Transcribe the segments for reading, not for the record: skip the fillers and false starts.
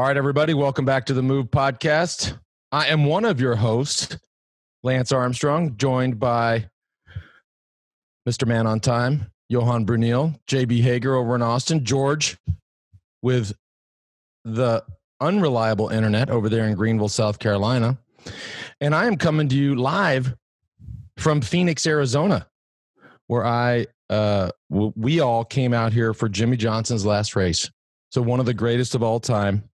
All right, everybody, welcome back to the Move podcast. I am one of your hosts, Lance Armstrong, joined by Mr. Man on Time, Johan Brunel, JB Hager over in Austin, George with the unreliable internet over there in Greenville, South Carolina. And I am coming to you live from Phoenix, Arizona, where we all came out here for Jimmy Johnson's last race. So one of the greatest of all time.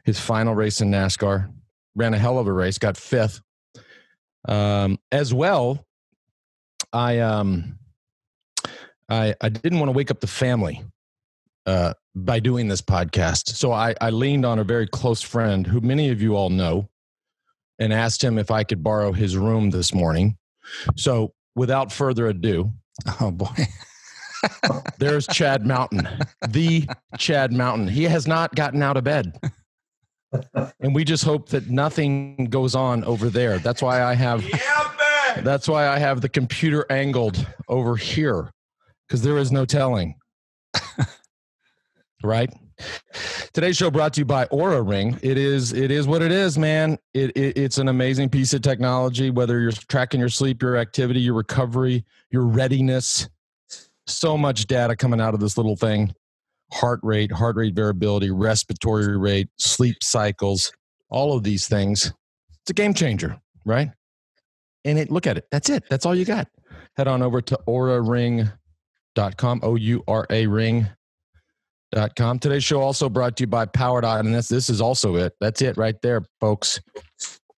His final race in NASCAR, ran a hell of a race, got fifth. As well, I didn't want to wake up the family by doing this podcast. So I leaned on a very close friend who many of you all know and asked him if I could borrow his room this morning. So without further ado, oh boy. There's Chad Mountain, the Chad Mountain. He has not gotten out of bed. And we just hope that nothing goes on over there. That's why I have the computer angled over here, because there is no telling. Right? Today's show brought to you by OURA Ring. It is what it is, man. It's an amazing piece of technology, whether you're tracking your sleep, your activity, your recovery, your readiness. So much data coming out of this little thing. Heart rate variability, respiratory rate, sleep cycles, all of these things. It's a game changer, right? And look at it. That's it. That's all you got. Head on over to auraring.com, OURA ring.com. Today's show also brought to you by PowerDot, and this is also it. That's it right there, folks.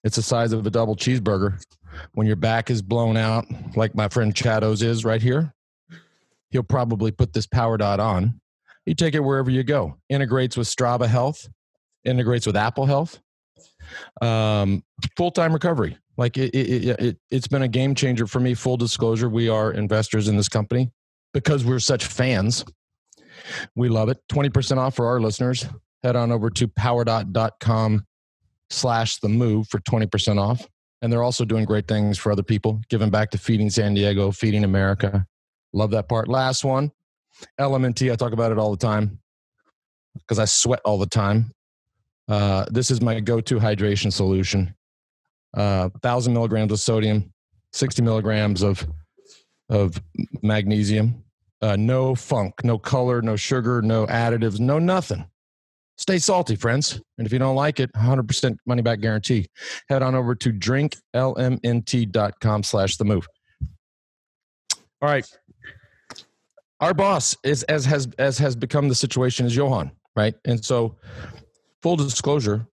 It's the size of a double cheeseburger. When your back is blown out, like my friend Chado's is right here, he'll probably put this PowerDot on. You take it wherever you go. Integrates with Strava Health, integrates with Apple Health. Full-time recovery. Like it's been a game changer for me. Full disclosure, we are investors in this company because we're such fans. We love it. 20% off for our listeners. Head on over to powerdot.com/themove for 20% off. And they're also doing great things for other people, giving back to Feeding San Diego, Feeding America. Love that part. Last one. LMNT, I talk about it all the time because I sweat all the time. This is my go-to hydration solution. 1,000 milligrams of sodium, 60 milligrams of magnesium. No funk, no color, no sugar, no additives, no nothing. Stay salty, friends. And if you don't like it, 100% money back guarantee. Head on over to drinklmnt.com/themove. All right. Our boss is as has become the situation is Johan, right? And so, full disclosure,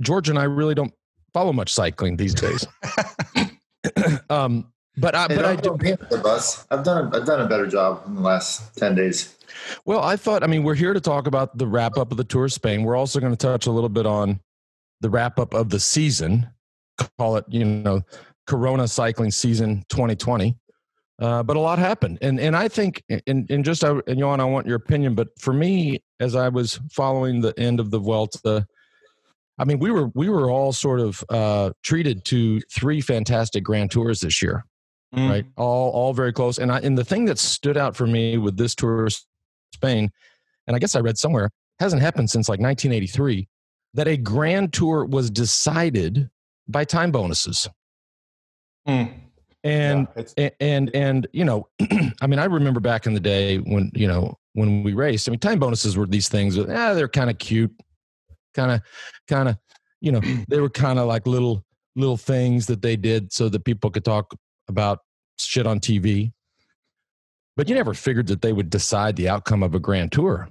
George and I really don't follow much cycling these days. But I do. The bus. I've done a better job in the last 10 days. Well, we're here to talk about the wrap up of the Tour of Spain. We're also going to touch a little bit on the wrap up of the season. Call it, Corona cycling season 2020. But a lot happened. And I think, and Johan, I want your opinion, but for me, as I was following the end of the Vuelta, we were all sort of treated to 3 fantastic Grand Tours this year, right? All very close. And the thing that stood out for me with this Tour of Spain, and I guess I read somewhere, hasn't happened since like 1983, that a Grand Tour was decided by time bonuses. And I remember back in the day when we raced, time bonuses were these things, they're kind of cute, kind of, they were kind of like little things that they did so that people could talk about shit on TV. But you never figured that they would decide the outcome of a Grand Tour.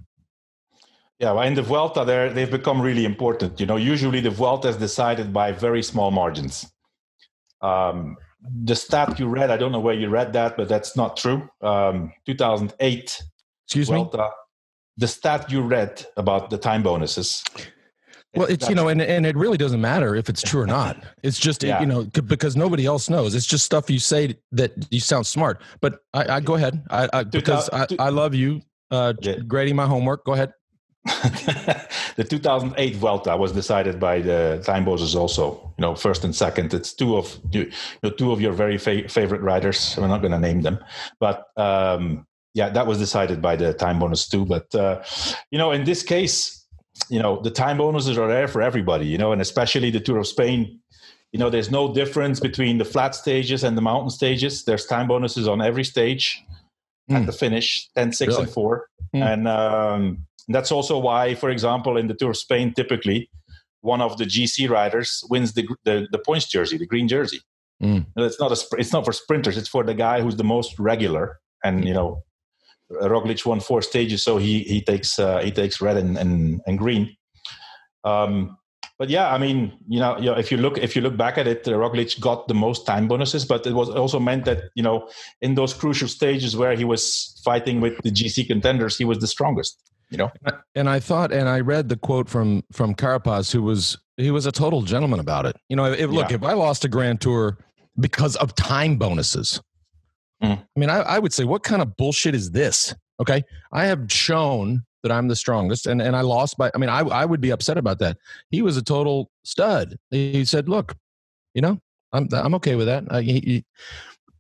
Yeah, well, in the Vuelta, they've become really important. Usually the Vuelta is decided by very small margins. The stat you read, I don't know where you read that, but that's not true. 2008. Excuse Vuelta, me? The stat you read about the time bonuses. Well, it's, and it really doesn't matter if it's true or not. It's just, because nobody else knows. It's just stuff you say that you sound smart. But I go ahead. I love you grading my homework. Go ahead. The 2008 Vuelta was decided by the time bonuses also, first and second. It's two of your very favorite riders. We're not going to name them, but that was decided by the time bonus too. But in this case, the time bonuses are there for everybody, and especially the Tour of Spain. There's no difference between the flat stages and the mountain stages. There's time bonuses on every stage at the finish, 10, 6, Really? and 4. And that's also why, for example, in the Tour of Spain, typically one of the GC riders wins the points jersey, the green jersey. It's not for sprinters. It's for the guy who's the most regular. And Roglič won 4 stages, so he takes red and green. But yeah, I mean, if you look back at it, Roglič got the most time bonuses, but it was also meant that in those crucial stages where he was fighting with the GC contenders, he was the strongest. And I thought, and I read the quote from Carapaz, he was a total gentleman about it. If I lost a Grand Tour because of time bonuses, I mean, I would say, what kind of bullshit is this? Okay, I have shown that I'm the strongest, and I lost by. I mean, I would be upset about that. He was a total stud. He said, "Look, I'm okay with that.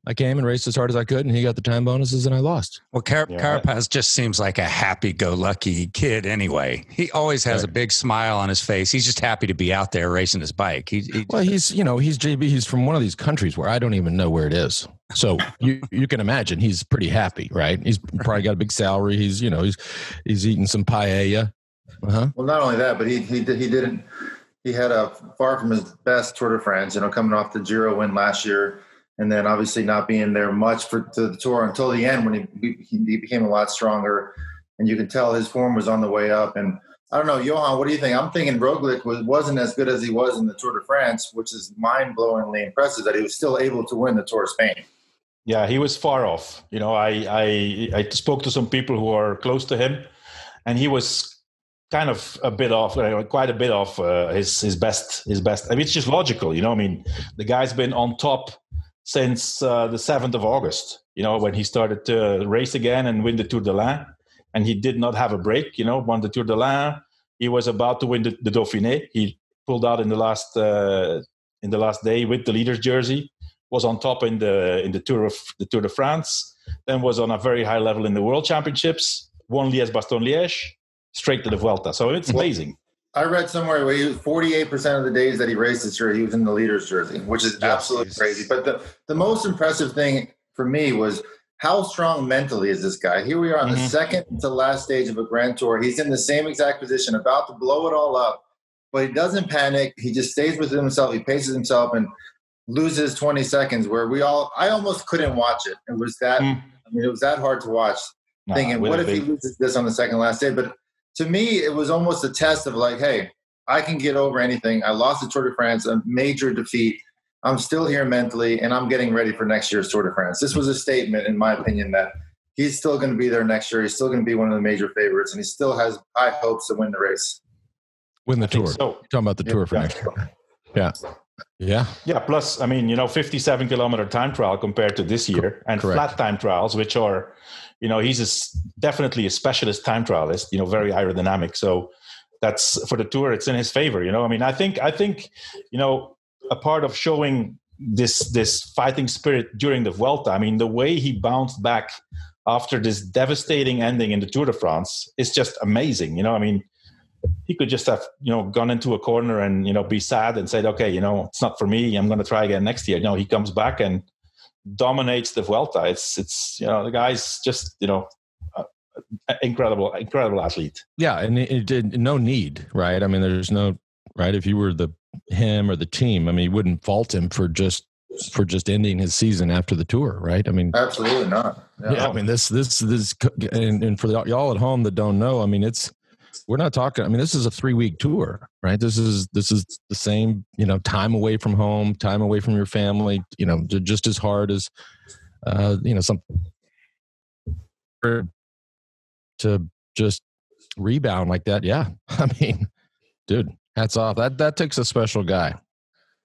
I came and raced as hard as I could, and he got the time bonuses, and I lost." Well, Carapaz just seems like a happy-go-lucky kid anyway. He always has a big smile on his face. He's just happy to be out there racing his bike. He's JB. He's from one of these countries where I don't even know where it is. So you can imagine he's pretty happy, right? He's probably got a big salary. He's eating some paella. Well, not only that, but he had a far from his best Tour de France, coming off the Giro win last year. And then obviously not being there much to the Tour until the end when he became a lot stronger. And you can tell his form was on the way up. And I don't know, Johan, what do you think? I'm thinking Roglič wasn't as good as he was in the Tour de France, which is mind-blowingly impressive that he was still able to win the Tour of Spain. Yeah, he was far off. I spoke to some people who are close to him, and he was kind of a bit off, quite a bit off his best. I mean, it's just logical, I mean, the guy's been on top since the 7th of August, when he started to race again and win the Tour de l'Ain. And he did not have a break, won the Tour de l'Ain. He was about to win the Dauphiné. He pulled out in the last day with the leader's jersey, was on top in the Tour de France, then was on a very high level in the World Championships, won Liège-Bastogne-Liège, straight to the Vuelta. So it's amazing. I read somewhere where 48% of the days that he raced this year, he was in the leader's jersey, which is absolutely crazy. But the most impressive thing for me was how strong mentally is this guy? Here we are on the second to last stage of a Grand Tour. He's in the same exact position, about to blow it all up, but he doesn't panic. He just stays within himself. He paces himself and loses 20 seconds where I almost couldn't watch it. It was that, it was that hard to watch, thinking, what if he loses this on the second last day? But to me, it was almost a test of like, hey, I can get over anything. I lost the Tour de France, a major defeat. I'm still here mentally, and I'm getting ready for next year's Tour de France. This was a statement, in my opinion, that he's still going to be there next year. He's still going to be one of the major favorites, and he still has high hopes to win the race. Win the Tour. So. You're talking about the Tour for next year. Yeah. Plus, 57-kilometer time trial compared to this year, and flat time trials, which are, he's definitely a specialist time trialist, very aerodynamic. So that's for the Tour. It's in his favor. I think, a part of showing this fighting spirit during the Vuelta, the way he bounced back after this devastating ending in the Tour de France is just amazing. He could just have, gone into a corner and, be sad and said, okay, it's not for me. I'm going to try again next year. He comes back and dominates the Vuelta. It's the guy's just, incredible athlete. Yeah. And it did no need, right? There's no, right. If you were him or the team, he wouldn't fault him for just ending his season after the Tour, right? Absolutely not. Yeah. This, and for y'all at home that don't know, we're not talking, this is a 3-week tour, right? This is the same, time away from home, time away from your family, just as hard as, some to just rebound like that. Yeah. Dude, hats off. That takes a special guy.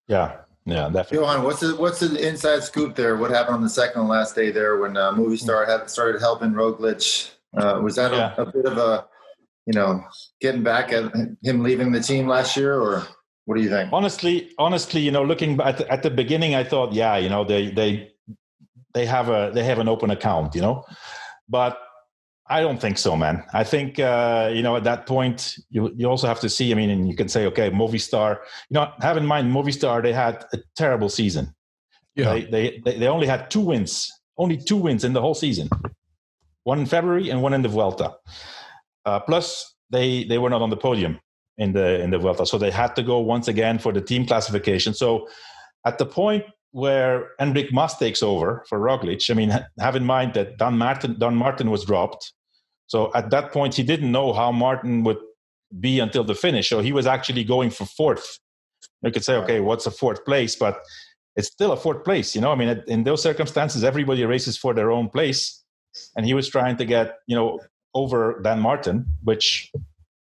Yeah, definitely. Johan, what's the inside scoop there? What happened on the second and last day there when Movistar started helping Roglič? Was that a bit of a, getting back at him leaving the team last year, or what do you think? Honestly, looking at the beginning, I thought, they have an open account, but I don't think so, man. I think, at that point, you also have to see, and you can say, okay, Movistar, have in mind, Movistar, they had a terrible season. Yeah. They only had 2 wins, only 2 wins in the whole season. One in February and one in the Vuelta. Plus, they were not on the podium in the Vuelta. So they had to go once again for the team classification. So at the point where Enric Mas takes over for Roglic, have in mind that Don Martin was dropped. So at that point, he didn't know how Martin would be until the finish. So he was actually going for 4th. You could say, okay, what's a 4th place? But it's still a 4th place. In those circumstances, everybody races for their own place. And he was trying to get, over Dan Martin, which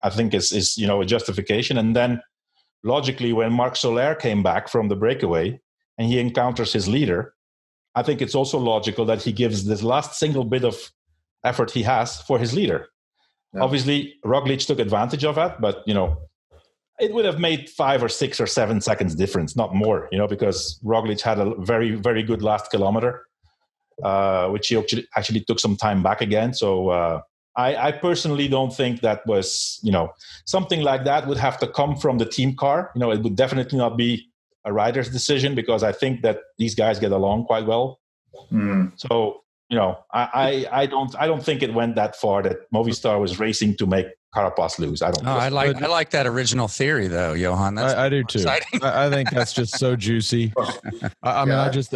I think is a justification. And then logically, when Marc Soler came back from the breakaway and he encounters his leader, I think it's also logical that he gives this last single bit of effort he has for his leader. Yeah. Obviously, Roglic took advantage of that, but, it would have made 5 or 6 or 7 seconds difference, not more, because Roglic had a very, very good last kilometer, which he actually took some time back again. So I personally don't think that was, something like that would have to come from the team car. It would definitely not be a rider's decision, because I think that these guys get along quite well. So, I don't think it went that far that Movistar was racing to make Carapaz lose. I don't. I like that original theory, though, Johan. I do too. I think that's just so juicy. My first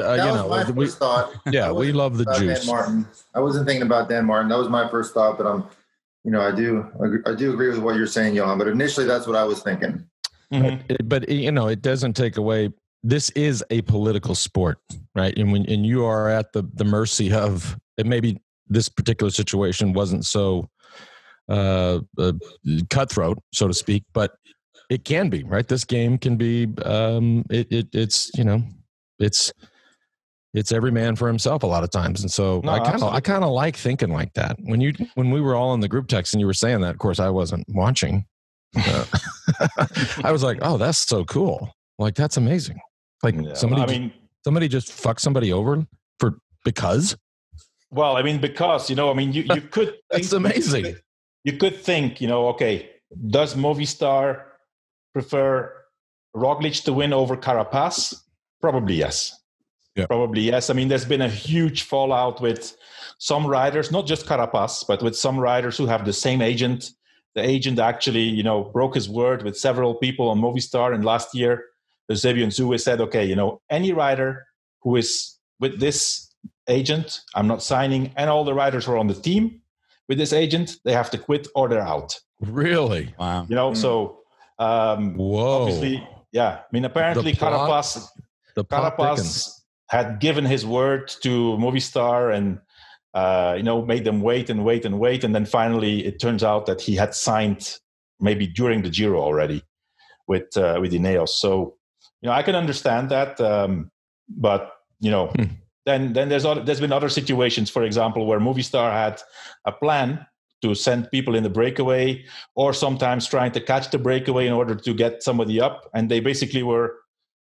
thought. Yeah, we love the juice. Dan Martin. I wasn't thinking about Dan Martin. That was my first thought, but I do agree with what you're saying, Johan. But initially, that's what I was thinking. Mm-hmm. But it doesn't take away. This is a political sport, right? And you are at the mercy of, and maybe this particular situation wasn't so cutthroat, so to speak, but it can be, right? This game can be, it's every man for himself a lot of times. And so I kind of like thinking like that. When we were all in the group text and you were saying that, of course I wasn't watching. I was like, oh, that's so cool. Like, that's amazing. Like somebody just fucked somebody over because. Well, because, you could. That's amazing. You could think, okay, does Movistar prefer Roglic to win over Carapaz? Probably yes. Yeah. Probably yes. There's been a huge fallout with some riders, not just Carapaz, but with some riders who have the same agent. The agent actually, broke his word with several people on Movistar. And last year, Eusebio Nzue said, okay, any rider who is with this agent, I'm not signing. And all the riders who are on the team with this agent, they have to quit or they're out. Really? Wow. So whoa. Obviously, yeah. Apparently Carapaz had given his word to Movistar and, made them wait. And then finally it turns out that he had signed maybe during the Giro already with Ineos. So, I can understand that. But, then there's been other situations, for example, where Movistar had a plan to send people in the breakaway or sometimes trying to catch the breakaway in order to get somebody up. And they basically were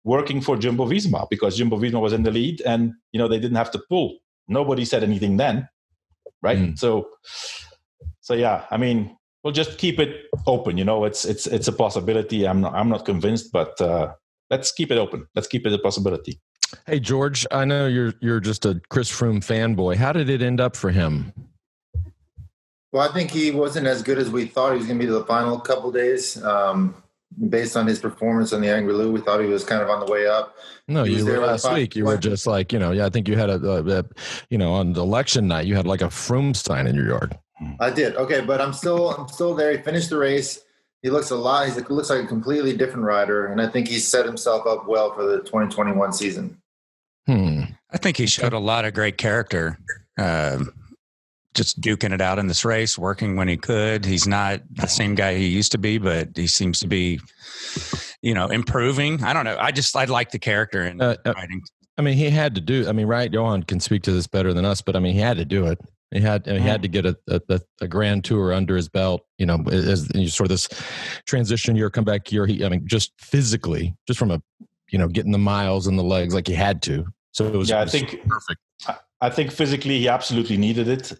working for Jumbo-Visma because Jumbo-Visma was in the lead and, they didn't have to pull. Nobody said anything then, right? So yeah, we'll just keep it open. It's a possibility. I'm not convinced, but let's keep it open. Let's keep it a possibility. Hey, George, I know you're just a Chris Froome fanboy. How did it end up for him? Well, I think he wasn't as good as we thought he was going to be to the final couple of days. Based on his performance on the Angry-Lou, we thought he was kind of on the way up. No, you were last week. You were just like, I think you had on the election night, you had like a Froome sign in your yard. I did. Okay, but I'm still there. He finished the race. He looks he looks like a completely different rider, and I think he's set himself up well for the 2021 season. I think he showed a lot of great character. Just duking it out in this race, working when he could. He's not the same guy he used to be, but he seems to be, improving. I don't know. I like the character and writing. He had to do. Right? Johan can speak to this better than us, but he had to do it. He had to get a grand tour under his belt. As you sort of this transition year, comeback year. Just physically, just from getting the miles and the legs, like he had to. So it was, I think perfect. I think physically he absolutely needed it.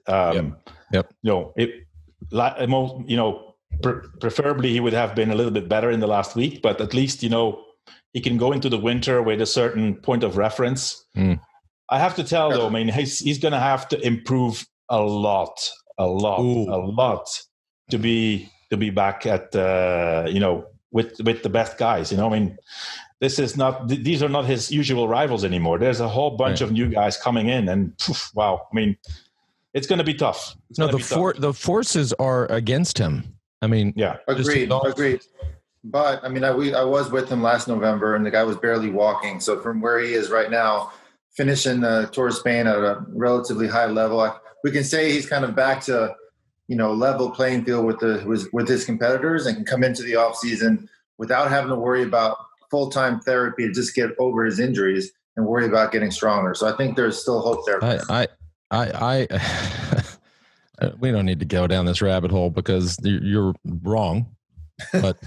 Preferably he would have been a little bit better in the last week, but at least, he can go into the winter with a certain point of reference. I have to tell though, I mean, he's going to have to improve a lot to be back at, with the best guys, I mean, these are not his usual rivals anymore. There's a whole bunch of new guys coming in and wow. I mean, it's going to be tough. The forces are against him. I mean, agreed. But I mean, I was with him last November, and the guy was barely walking. So from where he is right now, finishing the Tour of Spain at a relatively high level, we can say he's kind of back to, level playing field with his competitors, and can come into the off season without having to worry about full-time therapy to just get over his injuries and worry about getting stronger. So I think there's still hope there. We don't need to go down this rabbit hole because you're wrong. But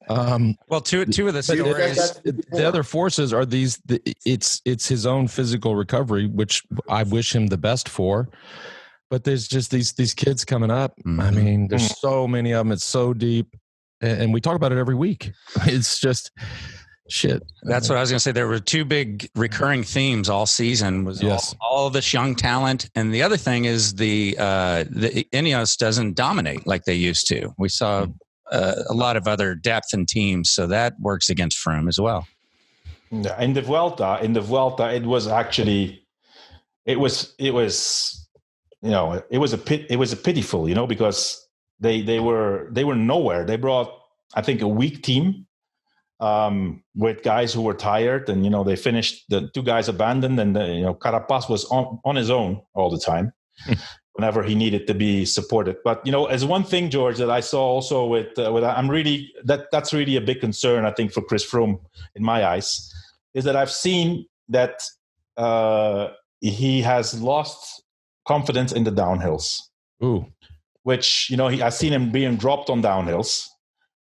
well, two of the stories, the other forces are these. It's his own physical recovery, which I wish him the best for. But there's just these kids coming up. I mean, there's so many of them. It's so deep, and we talk about it every week. It's just shit. That's what I was going to say. There were two big recurring themes all season. Was all this young talent, and the other thing is the Ineos doesn't dominate like they used to. We saw a lot of other depth in teams, so that works against Froome as well. Yeah, in the Vuelta, it was actually, it was pitiful, because they were nowhere. They brought, I think, a weak team with guys who were tired, and they finished. The two guys abandoned, and Carapaz was on his own all the time. Whenever he needed to be supported. But, as one thing, George, that I saw also with that's really a big concern, I think, for Chris Froome, in my eyes, is that I've seen that he has lost confidence in the downhills. Ooh. Which, I've seen him being dropped on downhills.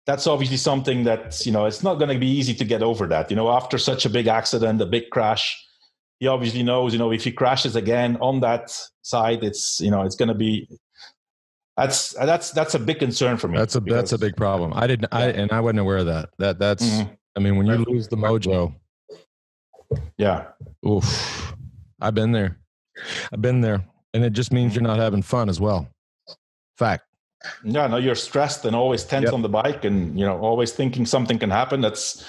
That's obviously something that, it's not going to be easy to get over that. After such a big accident, a big crash, he obviously knows, if he crashes again on that side, it's going to be. That's a big concern for me. That's a big problem. I wasn't aware of that. That's. I mean, when you lose the mojo. Yeah. Oof. I've been there, and it just means you're not having fun as well. Fact. Yeah. No, you're stressed and always tense on the bike, and always thinking something can happen. That's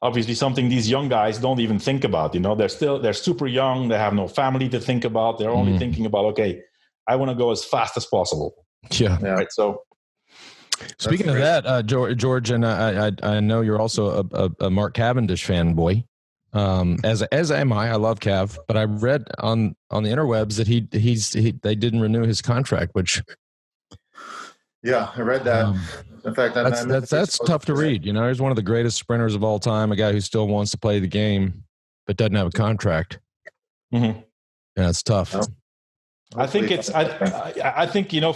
obviously something these young guys don't even think about. They're super young. They have no family to think about. They're only thinking about, okay, I want to go as fast as possible. Yeah. Right. So speaking of that, George, and I know you're also a Mark Cavendish fanboy. As am I. I love Cav, but I read on the interwebs that they didn't renew his contract, which. Yeah, I read that. In fact, that's tough to read. He's one of the greatest sprinters of all time, a guy who still wants to play the game, but doesn't have a contract. Mm-hmm. Yeah, it's tough. No. I think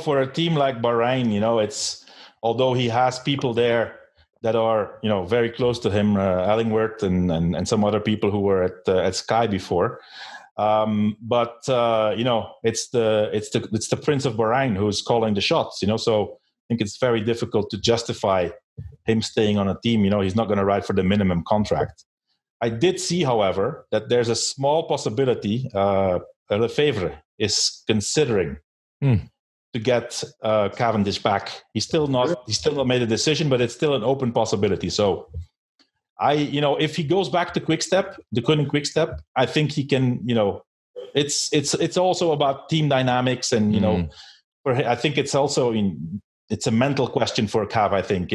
for a team like Bahrain, it's, although he has people there that are, very close to him, Ellingworth and some other people who were at Sky before. But it's the Prince of Bahrain who's calling the shots, so I think it's very difficult to justify him staying on a team. He's not going to ride for the minimum contract. I did see, however, that there's a small possibility Lefevre is considering to get Cavendish back. He's still not made a decision, but it's still an open possibility. So if he goes back to Quickstep, the Koenig Quickstep, I think he can, it's also about team dynamics, and, I think it's also it's a mental question for Cav, I think,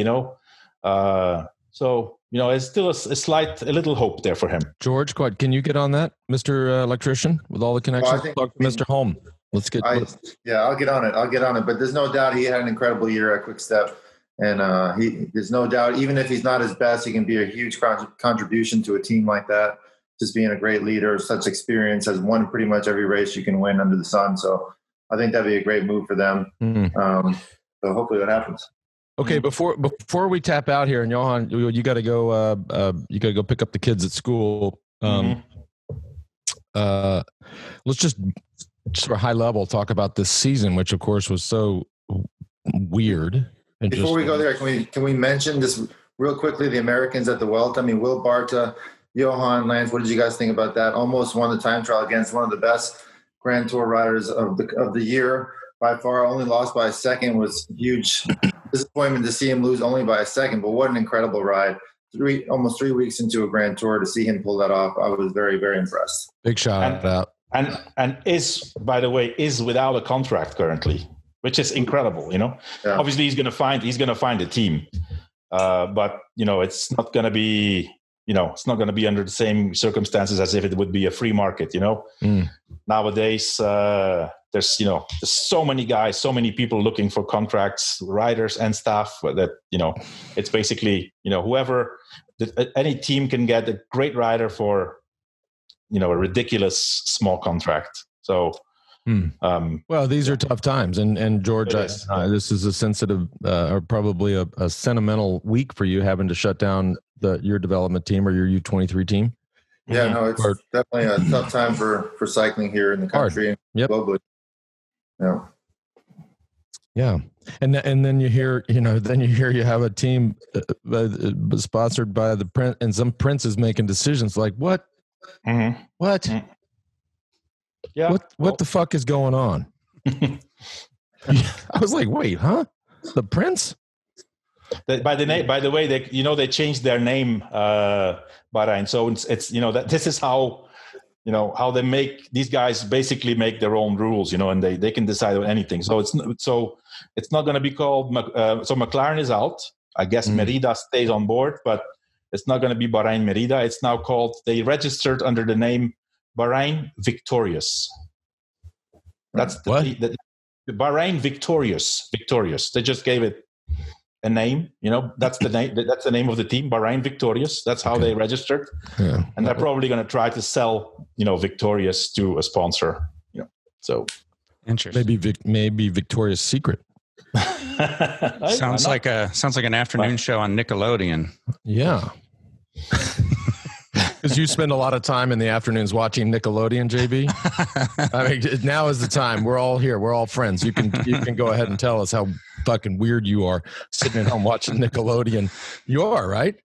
so, it's still a little hope there for him. George, can you get on that, Mr. Electrician, with all the connections? Talk to Mr. Holm. I'll get on it. But there's no doubt he had an incredible year at Quickstep. And there's no doubt, even if he's not his best, he can be a huge contribution to a team like that. Just being a great leader, such experience, has won pretty much every race you can win under the sun. So I think that'd be a great move for them. So hopefully that happens. Okay, before we tap out here, and Johan, you got to go. You got to go pick up the kids at school. let's just for high level talk about this season, which of course was so weird. Before we go there, can we mention just real quickly the Americans at the Vuelta? I mean, Will Barta, Johan Lance. What did you guys think about that? Almost won the time trial against one of the best Grand Tour riders of the year by far. Only lost by a second. Was huge disappointment to see him lose only by a second. But what an incredible ride! Almost 3 weeks into a Grand Tour to see him pull that off, I was very, very impressed. Big shout out. And is, by the way, is without a contract currently, which is incredible. You know, obviously he's going to find a team, but you know, it's not going to be. You know, it's not going to be under the same circumstances as if it would be a free market. You know, nowadays there's so many guys, so many people looking for contracts, riders and staff that it's basically whoever any team can get a great rider for a ridiculous small contract. So. Well, these are tough times, and George, this is a sensitive or probably a sentimental week for you, having to shut down your development team or your U23 team. Yeah, no, it's definitely a tough time for cycling here in the country and globally. Yeah, and then you hear you have a team sponsored by the Prince, and some princes making decisions like what. Yeah. What the fuck is going on? I was like, wait, huh? The Prince? By the way, they changed their name, Bahrain. So it's that this is how they make these guys basically make their own rules, and they can decide on anything. So it's not going to be called. So McLaren is out. I guess Merida stays on board, but it's not going to be Bahrain Merida. It's now called. They registered under the name Bahrain Victorious. That's the Bahrain Victorious. They just gave it a name. That's the name. That's the name of the team, Bahrain Victorious. That's how they registered. Yeah. And they're probably going to try to sell, Victorious to a sponsor. So interesting. Maybe Victoria's Secret. Sounds like an afternoon show on Nickelodeon. Yeah. Because you spend a lot of time in the afternoons watching Nickelodeon, JB. I mean, now is the time. We're all here. We're all friends. You can go ahead and tell us how fucking weird you are sitting at home watching Nickelodeon. You are, right?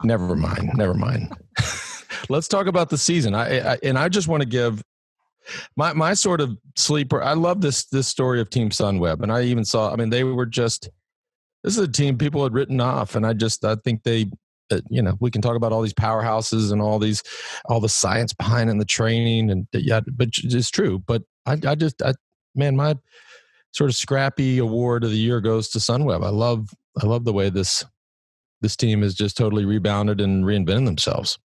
Never mind. Let's talk about the season. I just want to give my sort of sleeper. I love this story of Team Sunweb, and I even saw. I mean, they were just. This is a team people had written off, and I think they. We can talk about all these powerhouses and all the science behind it and the training and but it's true. But my sort of scrappy award of the year goes to Sunweb. I love the way this team has just totally rebounded and reinvented themselves.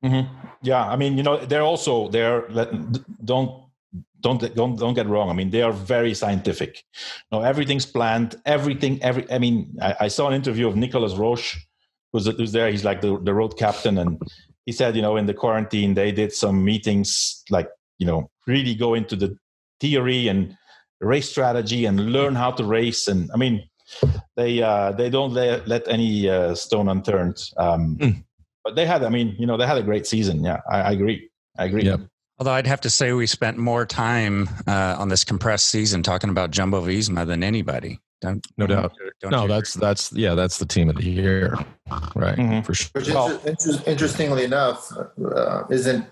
Mm-hmm. Yeah. I mean, don't get wrong. I mean, they are very scientific. Everything's planned. I saw an interview of Nicolas Roche, who's there. He's like the road captain. And he said, in the quarantine, they did some meetings, like, really go into the theory and race strategy and learn how to race. And I mean, they don't let any stone unturned. But they had a great season. Yeah, I agree. Yep. Although I'd have to say we spent more time on this compressed season talking about Jumbo Visma than anybody. No doubt. That's the team of the year, right? For sure. Which interestingly enough, isn't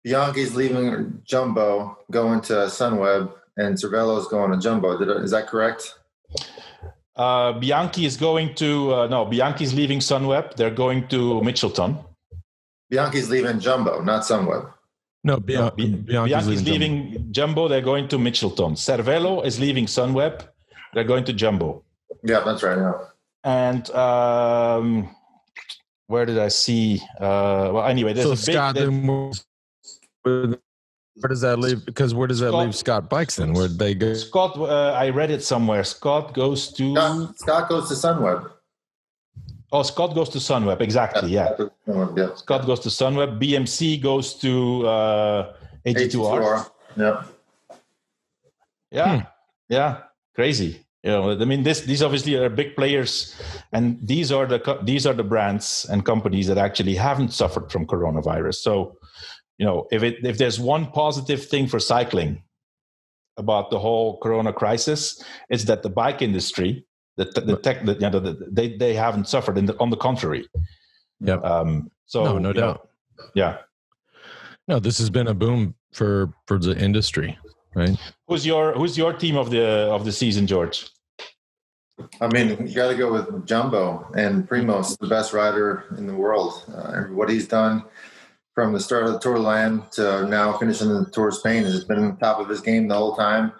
Bianchi's leaving Jumbo, going to Sunweb, and Cervelo's going to Jumbo? Is that correct? Bianchi is going to Bianchi's leaving Sunweb. They're going to Mitchelton. Bianchi's leaving Jumbo, not Sunweb. No, Bianchi's leaving Jumbo. They're going to Mitchelton. Cervelo is leaving Sunweb. They're going to Jumbo. Yeah, that's right. Yeah. And where did I see? Well, anyway, there's so Scott. Where does that leave? Because where does that leave Scott Bikes then? Where'd they go? Scott, I read it somewhere. Scott goes to Sunweb. Oh, Scott goes to Sunweb. Exactly. Yeah. Scott goes to Sunweb. BMC goes to AG2R. Yeah. Yeah. Yeah. Crazy. You know, I mean, these obviously are big players, and these are the brands and companies that actually haven't suffered from coronavirus. So, you know, if there's one positive thing for cycling about the whole Corona crisis, it's that the bike industry, they haven't suffered. On the contrary. Yep. So no doubt. Yeah. No, this has been a boom for the industry, right? Who's your team of the season, George? I mean, you got to go with Jumbo and Primož, the best rider in the world. What he's done from the start of the Tour de Land to now finishing the Tour of Spain has been on top of his game the whole time.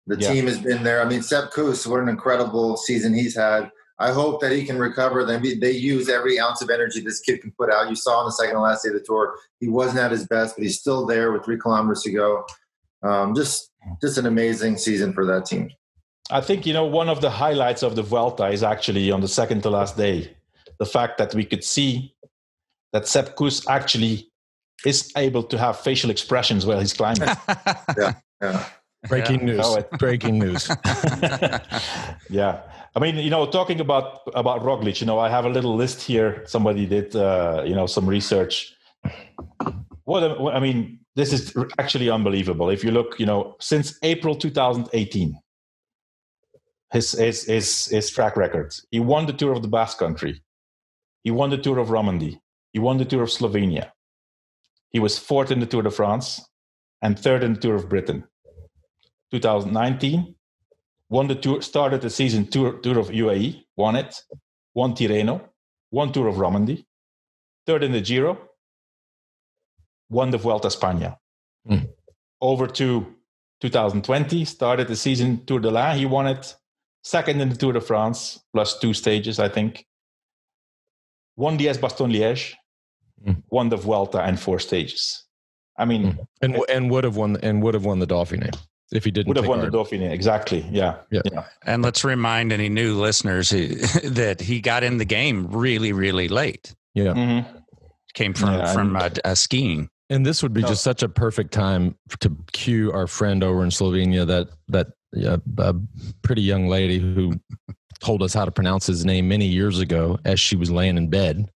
The team has been there. I mean, Sepp Kuss, what an incredible season he's had. I hope that he can recover. They use every ounce of energy this kid can put out. You saw on the second to last day of the Tour, he wasn't at his best, but he's still there with 3 kilometers to go. Just an amazing season for that team. I think, you know, one of the highlights of the Vuelta is actually on the second to last day. The fact that we could see that Sepp Kuss actually is able to have facial expressions while he's climbing. Yeah. Breaking news. Breaking news. Yeah. I mean, you know, talking about Roglič, you know, I have a little list here. Somebody did, some research. I mean, this is actually unbelievable. If you look, you know, since April 2018, his track record. He won the Tour of the Basque Country. He won the Tour of Romandy. He won the Tour of Slovenia. He was 4th in the Tour de France and 3rd in the Tour of Britain. 2019, won the Tour, started the season Tour of UAE, won it, won Tirreno, won Tour of Romandy, 3rd in the Giro, won the Vuelta a España. Over to 2020, started the season Tour de l'Ain, he won it, 2nd in the Tour de France, plus 2 stages, I think. Won Liège-Bastogne-Liège, won the Vuelta and 4 stages. I mean, and would have won the Dauphiné if he didn't. Would have won the Dauphiné, exactly. Yeah. And let's remind any new listeners that he got in the game really, really late. Yeah, came from skiing. And this would be just such a perfect time to cue our friend over in Slovenia, that pretty young lady who told us how to pronounce his name many years ago as she was laying in bed.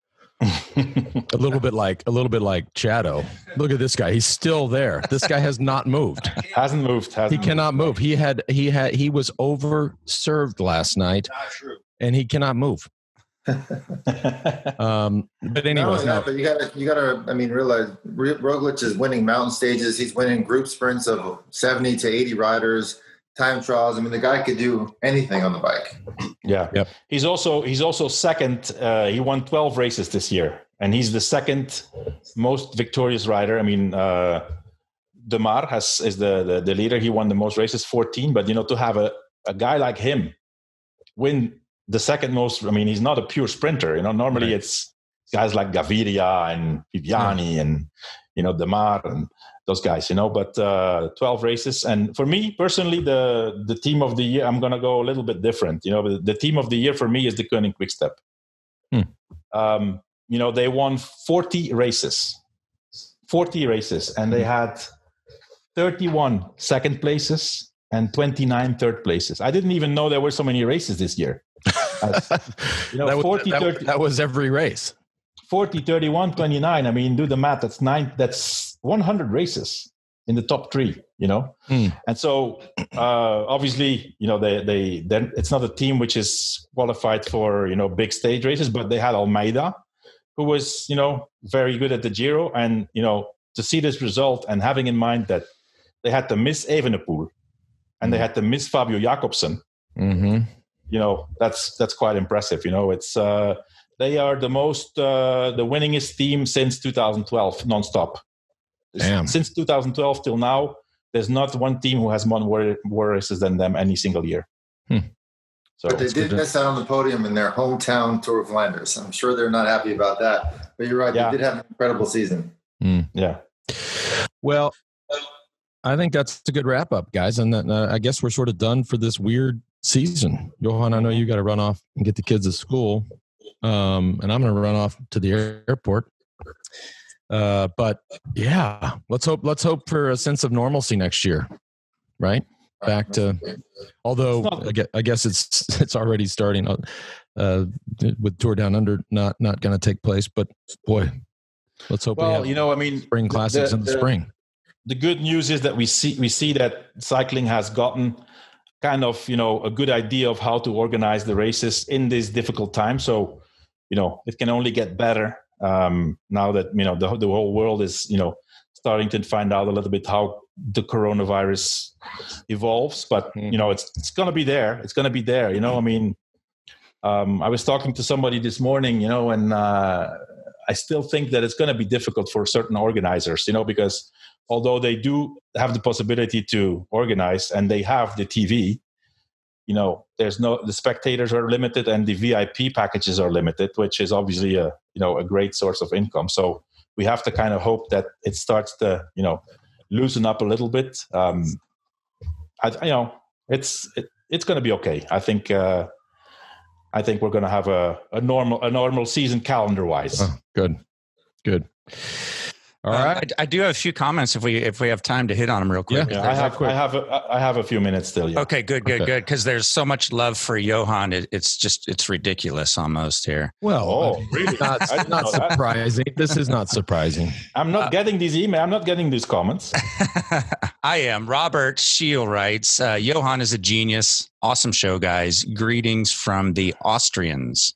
a little bit like Chado. Look at this guy. He's still there. This guy has not moved. Hasn't moved. He cannot move. He was overserved last night. Not true. And he cannot move. But anyways, but you gotta. I mean, realize Roglič is winning mountain stages. He's winning group sprints of 70 to 80 riders, time trials. I mean, the guy could do anything on the bike. Yeah. Yep. He's also second. He won 12 races this year, and he's the second most victorious rider. I mean, De Maar is the leader. He won the most races, 14. But to have a guy like him win the second most. I mean, he's not a pure sprinter. Normally it's guys like Gaviria and Viviani and De Maar and those guys. But 12 races. And for me personally, the team of the year, I'm gonna go a little bit different. The team of the year for me is the Koenig Quickstep. They won 40 races, and they had 31 second places and 29 third places. I didn't even know there were so many races this year. that was every race. 40, 31, 29. I mean, do the math. That's 100 races in the top 3, And so, obviously, it's not a team which is qualified for, big stage races, but they had Almeida, who was, very good at the Giro. And, to see this result and having in mind that they had to miss Evenepoel and they had to miss Fabio Jakobsen, that's quite impressive. It's they are the winningest team since 2012 nonstop. Damn. Since 2012 till now, there's not one team who has won more races than them any single year. So, but they did miss out on the podium in their hometown Tour of Flanders. I'm sure they're not happy about that. But you're right, they did have an incredible season. Yeah. Well, I think that's a good wrap up, guys. And I guess we're sort of done for this weird season. Johan, I know you got to run off and get the kids to school. And I'm going to run off to the airport. But yeah, let's hope for a sense of normalcy next year. Right. back to. Although I guess it's already starting with Tour Down Under not going to take place. But boy, let's hope. Well, spring classics in the spring. The good news is that we see that cycling has gotten kind of a good idea of how to organize the races in this difficult time. So it can only get better now that the whole world is starting to find out a little bit how the coronavirus evolves. But it's going to be there. It's going to be there. I was talking to somebody this morning, and I still think that it's going to be difficult for certain organizers, because although they do have the possibility to organize and they have the TV, the spectators are limited and the VIP packages are limited, which is obviously a great source of income. So we have to kind of hope that it starts to, loosen up a little bit. It's going to be okay. I think we're going to have a normal season calendar wise. Oh, good. All right. I do have a few comments if we have time to hit on them real quick. Yeah, I have a few minutes still. Yeah. Okay, good. Because there's so much love for Johan. It's ridiculous almost here. Well, really? not surprising. This is not surprising. I'm not getting these emails. I'm not getting these comments. I am. Robert Scheel writes, Johan is a genius. Awesome show, guys. Greetings from the Austrians.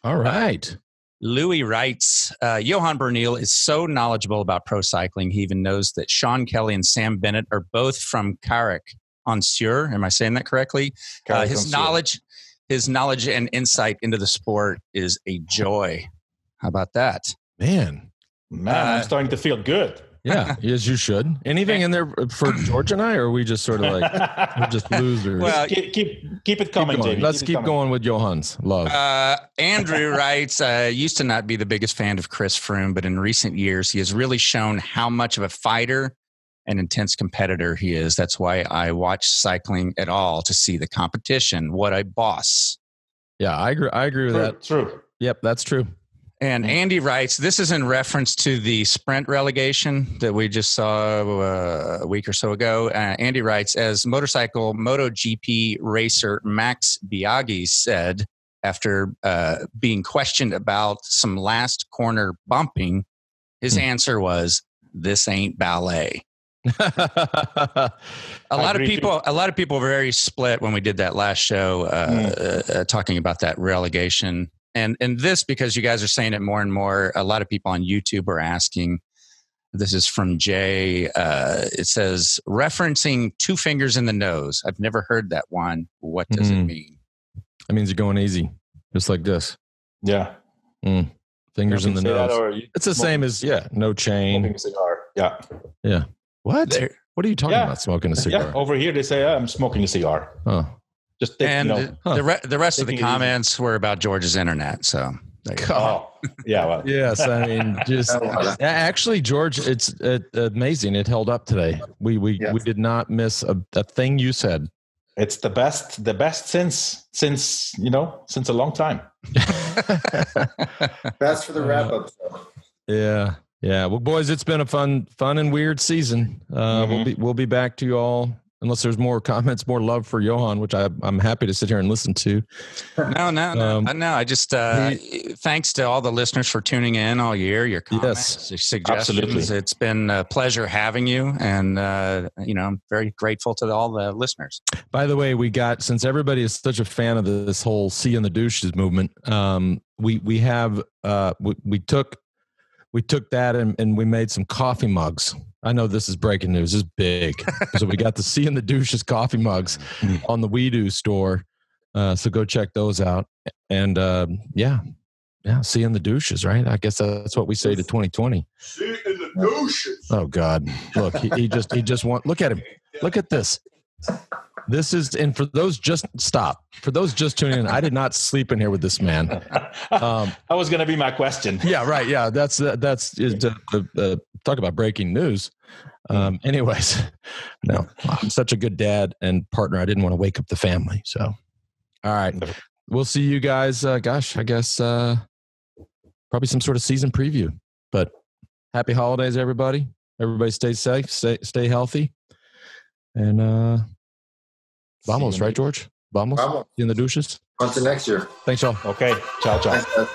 All right. Louis writes, Johan Bernil is so knowledgeable about pro cycling. He even knows that Sean Kelly and Sam Bennett are both from Carrick-on-Suir. Am I saying that correctly? His knowledge and insight into the sport is a joy. How about that? Man, I'm starting to feel good. Yeah, as you should. Anything in there for George and I, or are we just sort of like we're just losers? Well, keep it coming, Jamie. Let's keep going with Johan's love. Andrew writes, used to not be the biggest fan of Chris Froome, but in recent years, he has really shown how much of a fighter and intense competitor he is. That's why I watch cycling at all, to see the competition. What a boss. Yeah, I agree with that. True. Yep, that's true. And Andy writes, this is in reference to the sprint relegation that we just saw a week or so ago. Andy writes, as motorcycle MotoGP racer Max Biaggi said after being questioned about some last corner bumping, his answer was, this ain't ballet. A lot of people were very split when we did that last show talking about that relegation. And this, because you guys are saying it more and more, a lot of people on YouTube are asking. This is from Jay. It says, referencing 2 fingers in the nose. I've never heard that one. What does it mean? That means you're going easy, just like this. Yeah. Fingers in the nose. It's the same as, no chain. Smoking a cigar. Yeah. Yeah. What? What are you talking about, smoking a cigar? Yeah. Over here, they say, I'm smoking a cigar. Oh. Just the rest of the comments were about George's internet. So, yeah. Well. Yes, I mean, just actually, George, it's amazing. It held up today. We did not miss a thing you said. It's the best since a long time. Best for the wrap up. Yeah. Well, boys, it's been a fun and weird season. We'll be back to you all. Unless there's more comments, more love for Johan, which I'm happy to sit here and listen to. No. I just thanks to all the listeners for tuning in all year. Your comments, your suggestions. Absolutely. It's been a pleasure having you, and I'm very grateful to all the listeners. By the way, since everybody is such a fan of this whole "See in the Douches" movement, we took that and we made some coffee mugs. I know this is breaking news. This is big. So we got the See in the Douches coffee mugs on the We Do store. So go check those out. And See in the Douches, right? I guess that's what we say to 2020. See in the Douches. Oh God. Look, he just look at him. Look at this. This is, and for those just tuning in, I did not sleep in here with this man. That was going to be my question. Yeah, right. Yeah, that's talk about breaking news. Anyways, no, I'm such a good dad and partner. I didn't want to wake up the family. So, all right, we'll see you guys. I guess probably some sort of season preview. But happy holidays, everybody. Everybody stay safe, stay healthy, and Vamos, right, George? Vamos. In the douches. Until next year. Thanks, y'all. Okay. Ciao, ciao. Thanks,